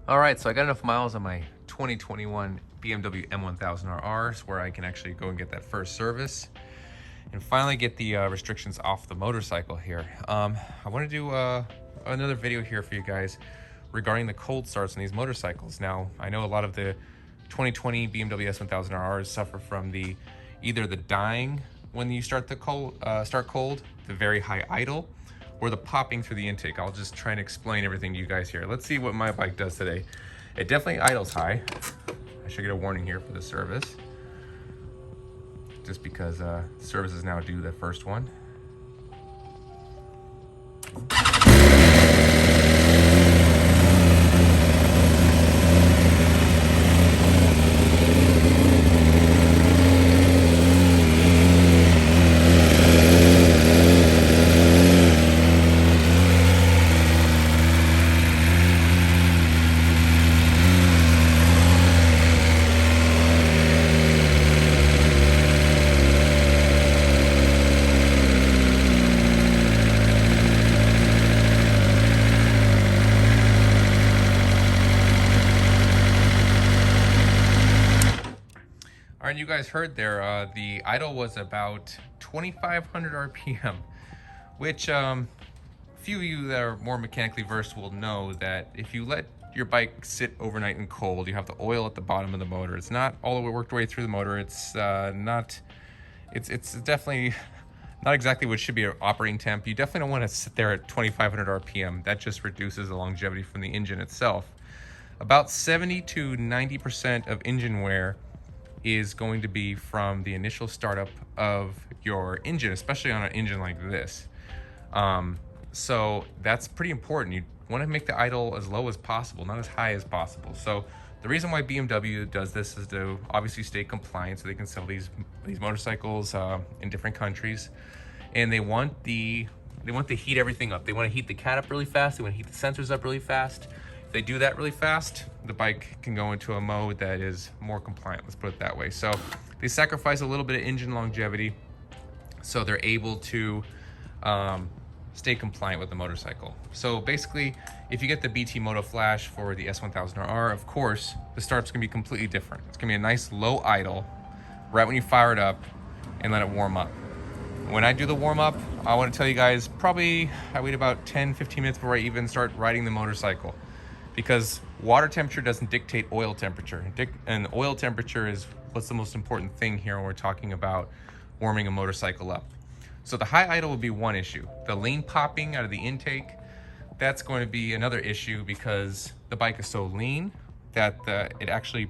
All right, so I got enough miles on my 2021 BMW M1000RR where I can actually go and get that first service and finally get the restrictions off the motorcycle here. I want to do another video here for you guys regarding the cold starts on these motorcycles. Now, I know a lot of the 2020 BMW S1000RRs suffer from either the dying when you start cold, the very high idle, or the popping through the intake. I'll just try and explain everything to you guys here. Let's see what my bike does today. It definitely idles high. I should get a warning here for the service, just because service is now due, the first one. All right, you guys heard there, the idle was about 2,500 RPM, which few of you that are more mechanically versed will know that if you let your bike sit overnight in cold, you have the oil at the bottom of the motor. It's not all the way worked way through the motor. It's definitely not exactly what should be an operating temp. You definitely don't want to sit there at 2,500 RPM. That just reduces the longevity from the engine itself. About 70 to 90% of engine wear is going to be from the initial startup of your engine, especially on an engine like this. So that's pretty important. You want to make the idle as low as possible, not as high as possible. So the reason why BMW does this is to obviously stay compliant, so they can sell these motorcycles in different countries, and they want to heat everything up. They want to heat the cat up really fast. They want to heat the sensors up really fast. If they do that really fast, the bike can go into a mode that is more compliant, let's put it that way. So they sacrifice a little bit of engine longevity so they're able to stay compliant with the motorcycle. So basically, if you get the BT Moto Flash for the S1000RR, of course, the start's gonna be completely different. It's gonna be a nice low idle right when you fire it up and let it warm up. When I do the warm up, I wanna tell you guys, probably I wait about 10-15 minutes before I even start riding the motorcycle, because water temperature doesn't dictate oil temperature. And oil temperature is what's the most important thing here when we're talking about warming a motorcycle up. So the high idle will be one issue. The lean popping out of the intake, that's going to be another issue, because the bike is so lean that it actually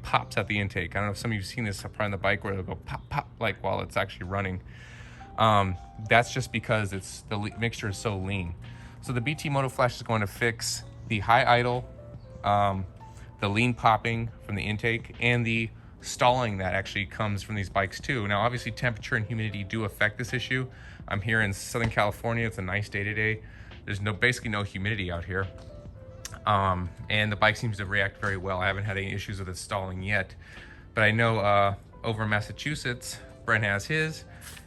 pops at the intake. I don't know if some of you've seen this up on the bike where it'll go pop, pop, like while it's actually running. That's just because the mixture is so lean. So the BT Moto Flash is going to fix the high idle, the lean popping from the intake, and the stalling that actually comes from these bikes too. Now, obviously, temperature and humidity do affect this issue. I'm here in Southern California. It's a nice day today. There's basically no humidity out here. And the bike seems to react very well. I haven't had any issues with it stalling yet, but I know over in Massachusetts, Brent has his,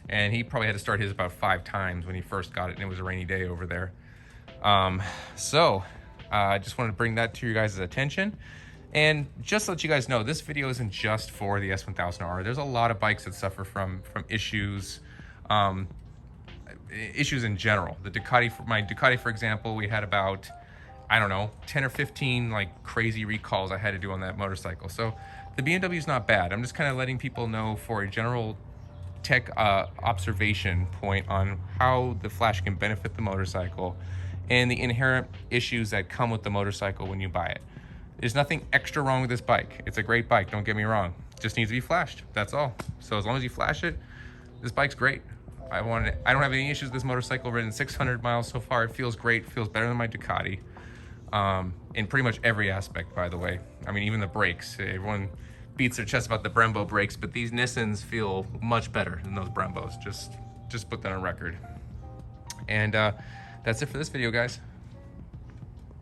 and he probably had to start his about 5 times when he first got it, and it was a rainy day over there. I just wanted to bring that to your guys' attention. And just to let you guys know, this video isn't just for the S1000RR. There's a lot of bikes that suffer from issues, issues in general. My Ducati, for example, we had about, I don't know, 10 or 15 like crazy recalls I had to do on that motorcycle. So the BMW is not bad. I'm just kind of letting people know for a general tech observation point on how the Flash can benefit the motorcycle and the inherent issues that come with the motorcycle when you buy it. There's nothing extra wrong with this bike. It's a great bike, don't get me wrong. It just needs to be flashed, that's all. So as long as you flash it, this bike's great. I don't have any issues with this motorcycle. Ridden 600 miles so far. It feels great, feels better than my Ducati. In pretty much every aspect, by the way. I mean, even the brakes. Everyone beats their chest about the Brembo brakes, but these Nissans feel much better than those Brembos. Just put that on record. And that's it for this video, guys.